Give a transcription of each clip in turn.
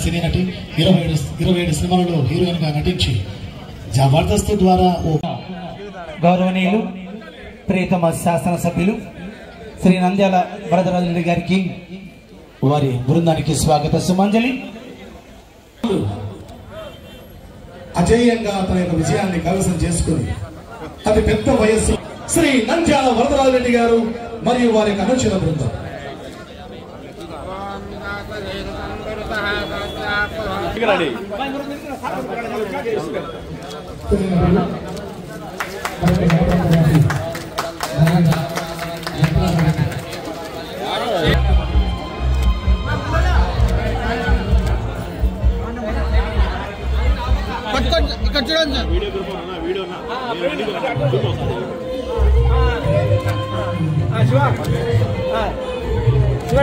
సినీ నటి 27 సినిమాలలో హీరోయిన్ గా నటించి జబర్దస్త్ ద్వారా గౌరవనీయులు ప్రియతమ శాసనసభ్యులు శ్రీ నంద్యాల వరదరాజు రెడ్డి గారికి వారి బృందానికి స్వాగత సుమాంజలి. అజేయంగా తన యొక్క విజయాన్ని కైవసం చేసుకుని అతి పెద్ద వయస్సు శ్రీ నంద్యాల వరదరాజు రెడ్డి గారు మరియు వారి యొక్క అనుచర బృందం.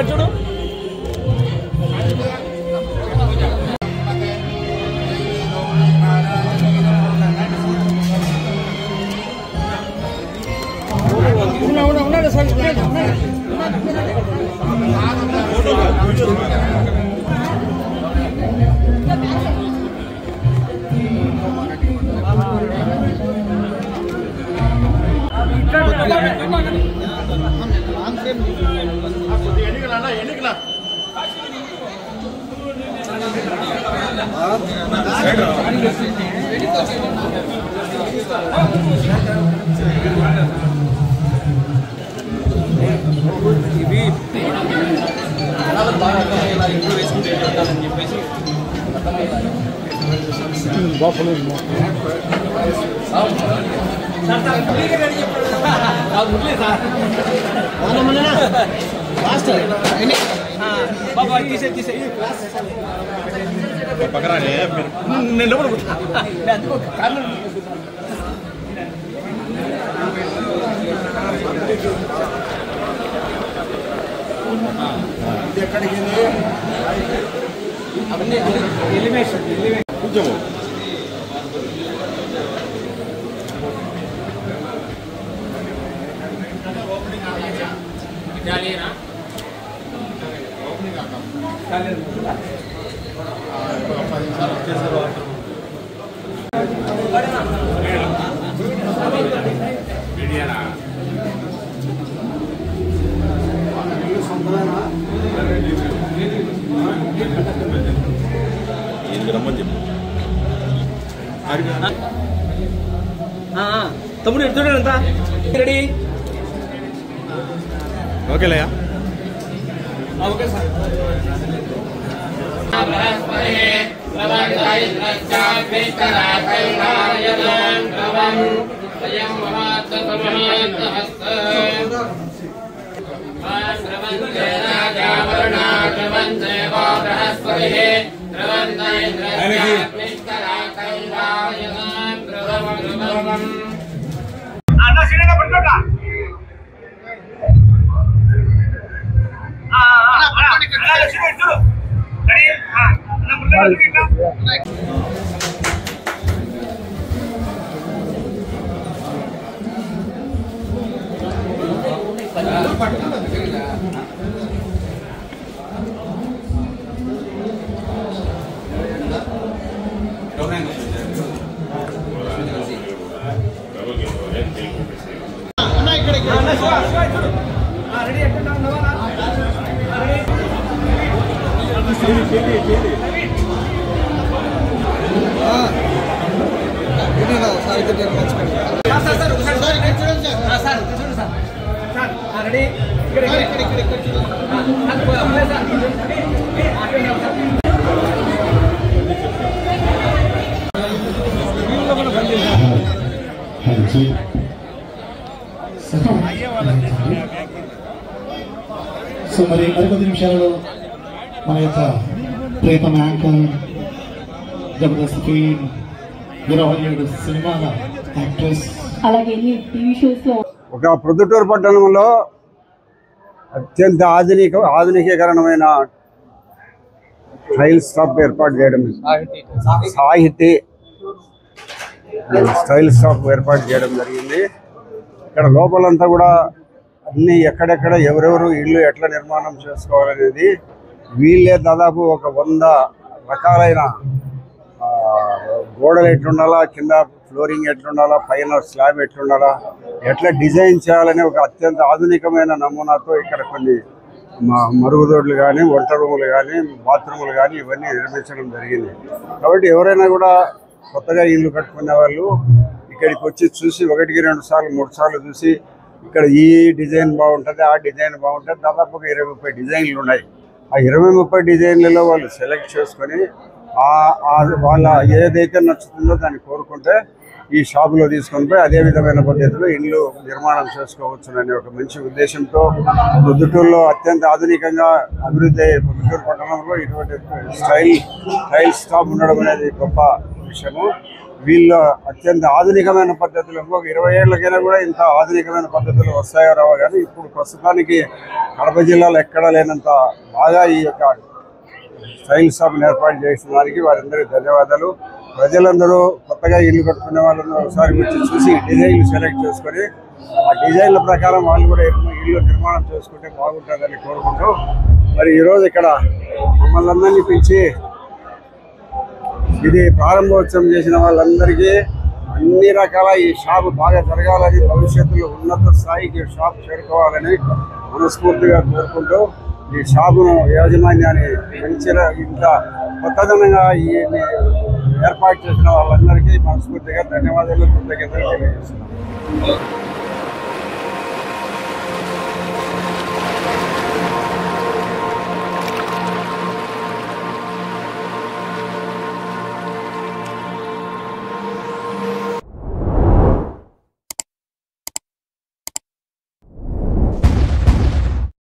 చూడు తమ్ముడు ఎడుతుండంతా రెడీ ఓకేలయ్యా ఓకే సార్ సో మరి మరికొద్ది నిమిషాలలో మన యొక్క ప్రియతమ యాంకర్ జబర్దస్త్ ఫేమ్ వీరవల్లుడు సినిమాల యాక్ట్రెస్ అలాగే టీవీ షోస్ లో ఒక ప్రొద్దుటూరు పట్టణంలో అత్యంత ఆధునికీకరణమైన స్టైల్ స్టాప్ ఏర్పాటు చేయడం సాహితీ స్టైల్ స్టాప్ ఏర్పాటు చేయడం జరిగింది. ఇక్కడ లోపలంతా కూడా అన్ని ఎక్కడెక్కడ ఎవరెవరు ఇల్లు ఎట్లా నిర్మాణం చేసుకోవాలనేది వీళ్ళే దాదాపు ఒక 100 రకాలైన గోడలు ఎట్లుండాలా, కింద ఫ్లోరింగ్ ఎట్లుండాలా, పైన స్లాబ్ ఎట్లుండాలా, ఎట్లా డిజైన్ చేయాలనే ఒక అత్యంత ఆధునికమైన నమూనాతో ఇక్కడ కొన్ని మరుగుదొడ్లు కానీ, వంట రూములు కానీ, బాత్రూములు కానీ ఇవన్నీ నిర్మించడం జరిగింది. కాబట్టి ఎవరైనా కూడా కొత్తగా ఇల్లు కట్టుకునే వాళ్ళు ఇక్కడికి వచ్చి చూసి 1-2 సార్లు 3 సార్లు చూసి ఇక్కడ ఈ డిజైన్ బాగుంటుంది, ఆ డిజైన్ బాగుంటుంది, దాదాపుగా 20-30 డిజైన్లు ఉన్నాయి. ఆ 20-30 డిజైన్లలో వాళ్ళు సెలెక్ట్ చేసుకొని వాళ్ళ ఏదైతే నచ్చుతుందో దాన్ని కోరుకుంటే ఈ షాపులో తీసుకొని పోయి అదే విధమైన పద్ధతిలో ఇల్లు నిర్మాణం చేసుకోవచ్చుననే ఒక మంచి ఉద్దేశంతో ప్రొద్దుటూరులో అత్యంత ఆధునికంగా అభివృద్ధి అయ్యే ప్రొద్దుటూరు పట్టణంలో ఇటువంటి టైల్ షాప్ ఉండడం అనేది గొప్ప విషయము. వీళ్ళు అత్యంత ఆధునికమైన పద్ధతులు ఇంకొక 20 ఏళ్ళకైనా కూడా ఇంత ఆధునికమైన పద్ధతులు వస్తాయో రావో కానీ ఇప్పుడు ప్రస్తుతానికి కడప జిల్లాలో ఎక్కడా లేనంత బాగా ఈ యొక్క టైల్ షాప్ని ఏర్పాటు చేసిన వారికి వారందరికీ ధన్యవాదాలు. ప్రజలందరూ కొత్తగా ఇల్లు కట్టుకునే వాళ్ళందరూ ఒకసారి వచ్చి చూసి డిజైన్లు సెలెక్ట్ చేసుకొని ఆ డిజైన్ల ప్రకారం వాళ్ళు కూడా ఇల్లు నిర్మాణం చేసుకుంటే బాగుంటుందని కోరుకుంటూ మరి ఈరోజు ఇక్కడ మమ్మల్ని అందరినీ పిలిచి ఇది ప్రారంభోత్సవం చేసిన వాళ్ళందరికీ అన్ని రకాల ఈ షాపు బాగా జరగాలని, భవిష్యత్తులో ఉన్నత స్థాయికి షాప్ చేరుకోవాలని మనస్ఫూర్తిగా కోరుకుంటూ ఈ షాపును యాజమాన్యాన్ని మంచిగా ఇంత కొత్తదనంగా ఈ ఏర్పాటు చేసిన వాళ్ళందరికీ మనస్ఫూర్తిగా ధన్యవాదాలు, కృతజ్ఞతలు తెలియజేస్తున్నాను.